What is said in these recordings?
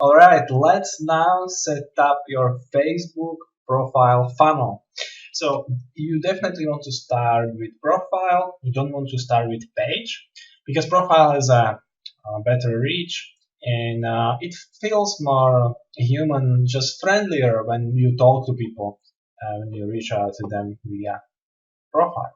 Alright, let's now set up your Facebook profile funnel. So you definitely want to start with profile. You don't want to start with page because profile has a better reach and it feels more human, just friendlier when you talk to people, when you reach out to them via profile.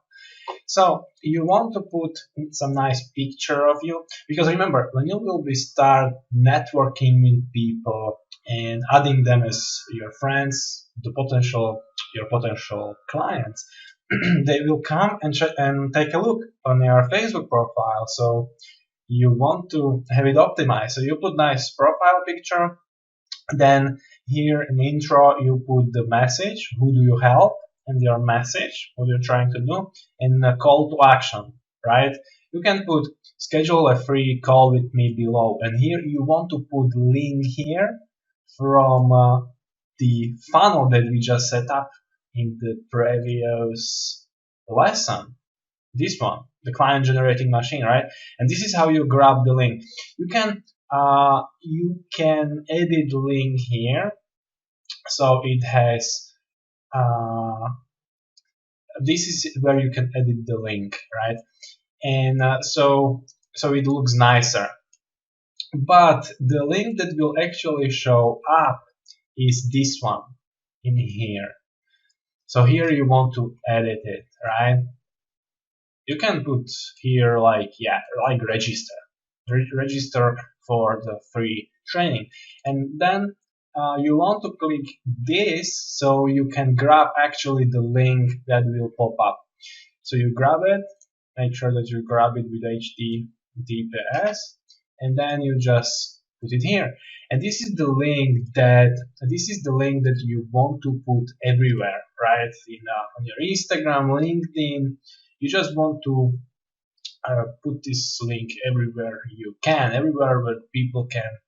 So you want to put some nice picture of you because remember when you will be start networking with people and adding them as your friends, your potential clients, they will come and take a look on your Facebook profile. So you want to have it optimized. So you put nice profile picture, then here in the intro, you put the message, who do you help, and your message, what you're trying to do, and a call to action, right? You can put schedule a free call with me below, and here you want to put link here from the funnel that we just set up in the previous lesson. This one, the client generating machine, right? And this is how you grab the link. You can edit the link here, so it has this is where you can edit the link, right? And so it looks nicer. But the link that will actually show up is this one in here. So here you want to edit it, right? You can put here like register register for the free training, and then you want to click this so you can grab actually the link that will pop up. So you grab it, make sure that you grab it with HTTPS, and then you just put it here. And this is the link that you want to put everywhere, right? On your Instagram, LinkedIn. You just want to put this link everywhere you can, everywhere where people can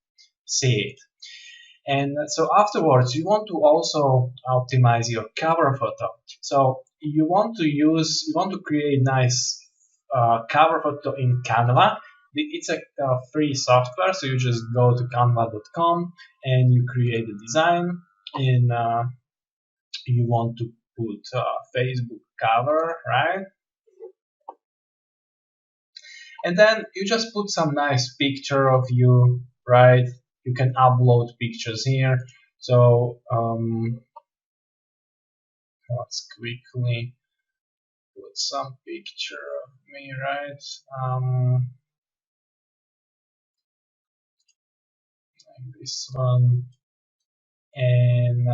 see it. And so afterwards, you want to also optimize your cover photo. So you want to create nice cover photo in Canva. It's a free software, so you just go to canva.com and you create a design, and you want to put Facebook cover, right? And then you just put some nice picture of you, right? You can upload pictures here. So let's quickly put some picture of me, right? Like this one, and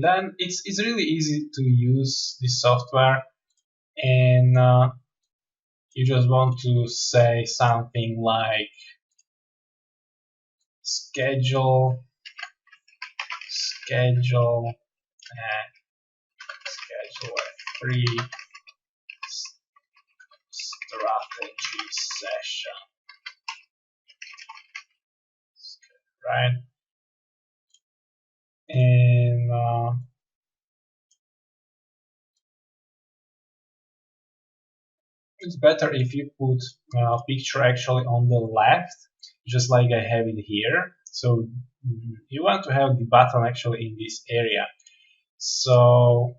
then it's really easy to use this software, and you just want to say something like schedule schedule schedule a free strategy session, right? And it's better if you put a picture actually on the left, just like I have it here. So you want to have the button actually in this area. So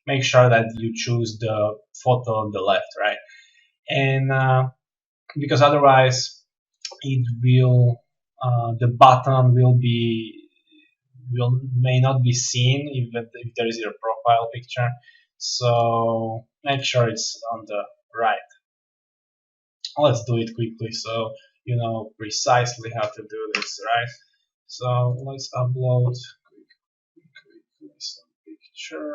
make sure that you choose the photo on the left, right? And because otherwise it will the button may not be seen if there is your profile picture. So make sure it's on the right. Let's do it quickly so you know precisely how to do this, right? So let's upload quickly some picture.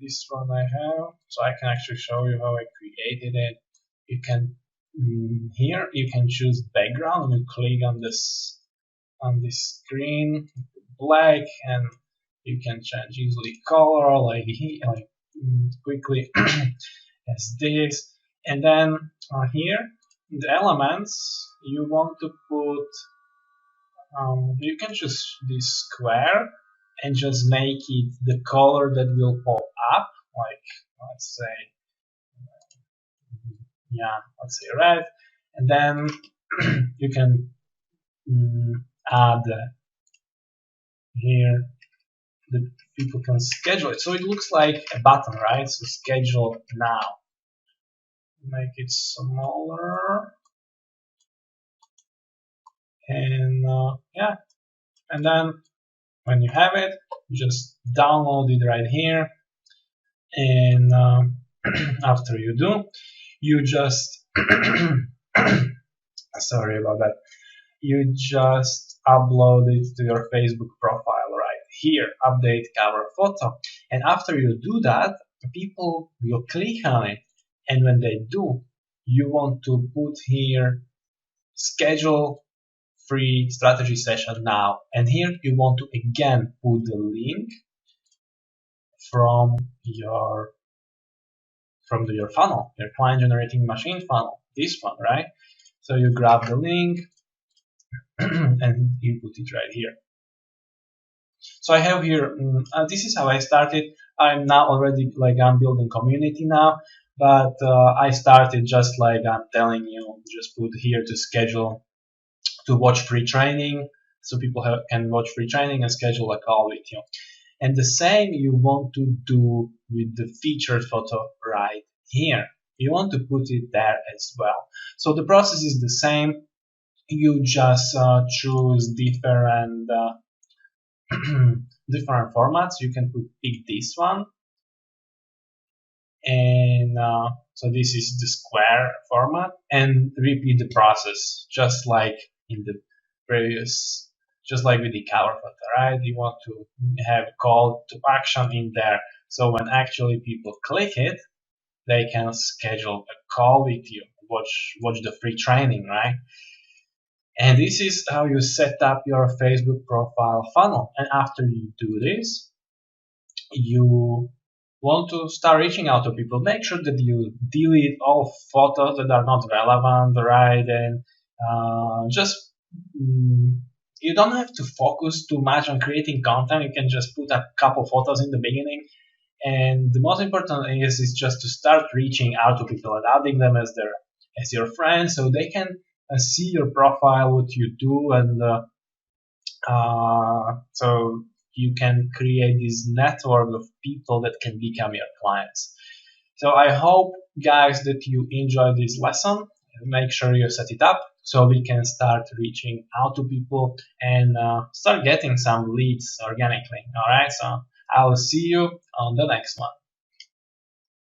This one I have, so I can actually show you how I created it. You can here you can choose background, and you click on this screen, black, and you can change easily color like quickly as this. And then here in the elements you want to put you can choose this square, and just make it the color that will pop up, like let's say, yeah, let's say red, and then you can add here that people can schedule it. So it looks like a button, right? So schedule now. Make it smaller, and yeah, and then when you have it, just download it right here, and after you do, you just sorry about that, you just upload it to your Facebook profile right here, update cover photo, and after you do that, people will click on it, and when they do, you want to put here schedule free strategy session now, and here you want to again put the link from your funnel, your client generating machine funnel, this one, right? So you grab the link and you put it right here. So I have here, this is how I started. I'm now already, like, I'm building community now, but I started just like I'm telling you, just put here to schedule to watch free training, so people can watch free training and schedule a call with you. And the same you want to do with the featured photo right here. You want to put it there as well. So the process is the same. You just choose different different formats. You can pick this one, and so this is the square format, and repeat the process just like in the previous, just like with the cover photo, right? You want to have call to action in there, so when actually people click it, they can schedule a call with you, watch the free training, right? And this is how you set up your Facebook profile funnel. And after you do this, you want to start reaching out to people. Make sure that you delete all photos that are not relevant, right? And just you don't have to focus too much on creating content. You can just put a couple photos in the beginning. And the most important thing is just to start reaching out to people and adding them as your friends, so they can see your profile, what you do, and so you can create this network of people that can become your clients. So I hope, guys, that you enjoyed this lesson. Make sure you set it up so we can start reaching out to people and start getting some leads organically. All right, so I will see you on the next one.